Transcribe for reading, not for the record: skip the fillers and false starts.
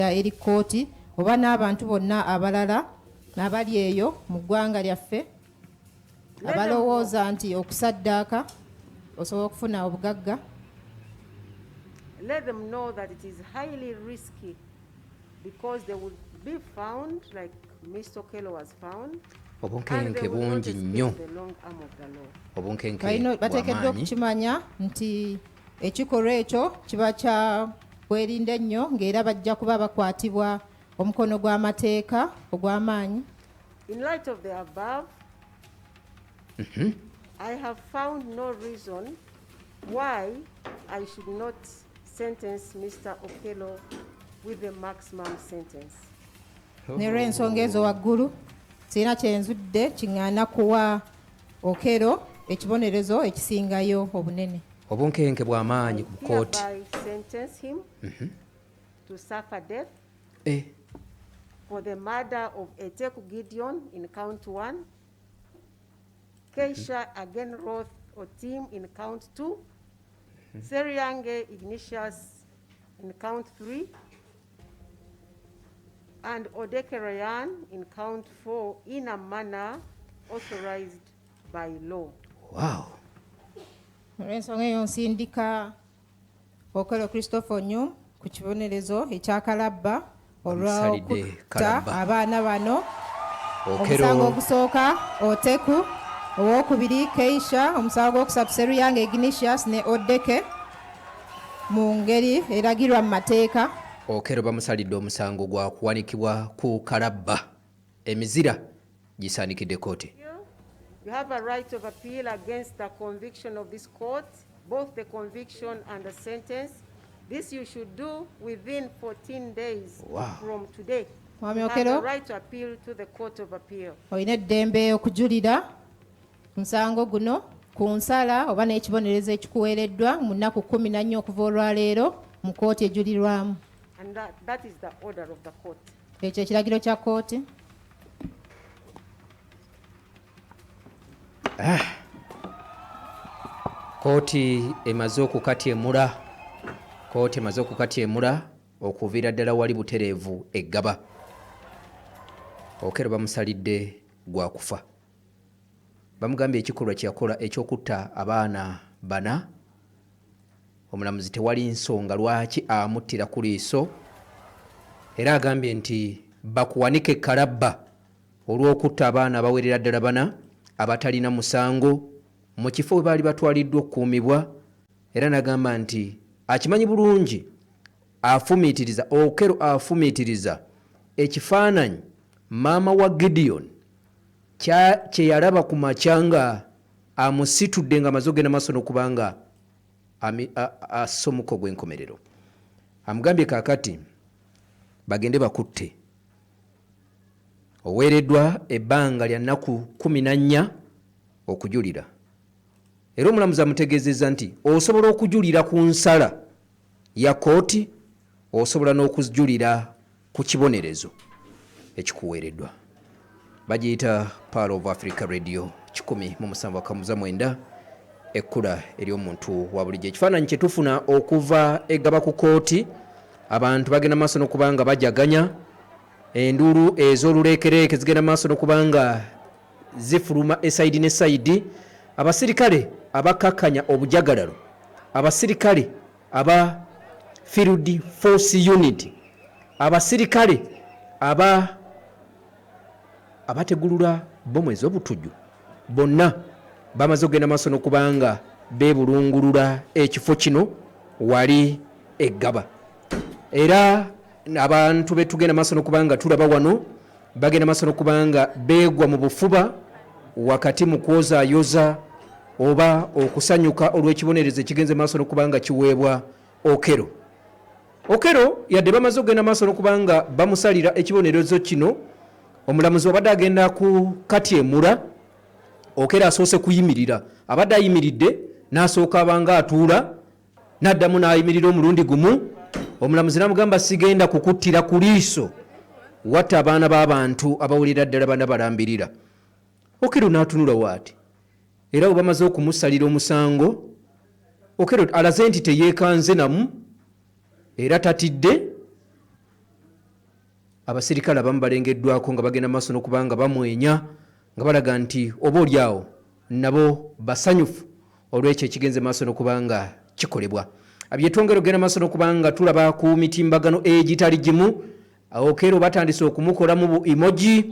okudda eri kkooti oba n'abantu bonna abalala abali eyo mu ggwanga lyaffe abalowooza nti okusaddaaka osobola okufuna obugagga. Let them know that it is highly risky because they would be found like Mr. Okello was found. Obunkenke bungi nnyo. Obunkenke bateekeddwa okukimanya nti ekikolwa ekyo kiba kya bwerinde nnyo ng'era bajja kuba bakwatibwa omukono gw'amateeka ogw'amaanyi. In light of the above, I have found no reason why I should not sentence Mr. Okello with the maximum sentence. Nero ensonga ezo waggulu sirina kyenzudde kiŋŋaana kuwa Okello ekibonerezo ekisingayo obunene. Obunkenke bw'amaanyi ku kkooti. I sentence him to suffer death for the murder of Eteku Gideon in count 1, Keisha Agenroth Otim in count 2, Seriange Ignatius in count 3, and Odeke Ryan in count 4 in a manner authorized by law. Wow. Ensonga eyo nsindika Okello Christopher Onyum ku kibonerezo ekyakalabba olw'okutta abaana bano. Omusango ogusooka Oteku, owokubiri Keisha, omusango gwokusatu Seriange Ignatius ne Odeke mu ngeri eragirwa mu mateeka. Okello bamusalidde omusango gwa kuwanikibwa ku kalabba. Emizira gisaanikidde kkooti. You have a right of appeal against the conviction of this court, both the conviction and the sentence. This you should do within 14 days from today. You have the right to appeal to the Court of Appeal. Oyina eddembe okujulira musango guno ku nsala oba n'ekibonerezo ekikuweereddwa mu nnaku 14 okuva olwaleero mu kkooti ejulirwamu. And that is the order of the court. Ekyo ekiragiro kya kkooti. Kkooti emaze okukatyemula. Kkooti emaze okukatyemula okuviira ddala wali butereevu eggaba. Okello bamusalidde gwa kufa. Bamugambye ekikolwa kyakola ekyokutta abaana bana. Omulamuzi tewali nsonga lwaki amuttira ku liiso. Era agambye nti bakuwanike kalabba olw'okutta abaana abawerera ddala bana abatalina musango mu kifo we baali batwaliddwa okukuumibwa. Era n'agamba nti akimanyi bulungi afumiitiriza Okello afumiitiriza ekifaananyi maama wa Gideon kye yalaba ku makyanga amusitudde nga amaze ogenda maaso n'okubanga asomuko gw'enkomerero. Amugambye kaakati bagende bakutte. Oweereddwa ebbanga lya nnaku 14 okujulira. Era omulamuzi amutegeezezza nti osobola okujulira ku nsala ya kkooti, osobola n'okujulira ku kibonerezo ekikuweereddwa. Bagiyita Power of Africa Radio 107.9 ekkula ery'omuntu wa bulijjo. Ekifaananyi kye tufuna okuva eggaba ku kkooti, abantu bagenda maaso n'okubanga bajaganya. Enduulu ez'oluleekereeke zigenda maaso n'okubanga zifuluma esayidi ne sayidi. Abasirikale abakakkanya obujagalalo, abasirikale aba Field Force Unit, abasirikale abategulula bomu ez'obutujju, bonna bamaze okugenda maaso n'okubanga beebulungulula ekifo kino wali eggaba. Era abantu betugenda maaso n'okubanga tulaba wano bagenda maaso n'okubanga beegwa mu bufuba wakati mu kwozaayoza oba okusanyuka olw'ekibonerezo ekigenze maaso n'okubanga kiweebwa Okello. Okello yadde bamaze okugenda maaso n'okubanga bamusalira ekibonerezo kino, omulamuzi wabadde agenda ku katyemula, Okello asoose kuyimirira. Abadde ayimiridde n'asooka abanga atuula, n'addamu n'ayimirira omulundi gumu. Omulamuzi n'amugamba sigenda kukuttira ku liiso watta abaana b'abantu abawulira ddala bana balambirira. Okello n'atunula waati. Era bwe bamaze okumusalira omusango, Okello alaze nti teyeekanze namu era tatidde. abasirikale abamu balengeddwako nga bagenda maaso n'okubanga bamwenya nga balaga nti oba oliawo nabo basanyufu olw'ekyo ekigenze maaso n'okubanga kikolebwa. Byetwongera ogenda maaso n'okubanga tulaba ku mitimbagano egitali gimu awo keero batandise okumukolamu bu emoji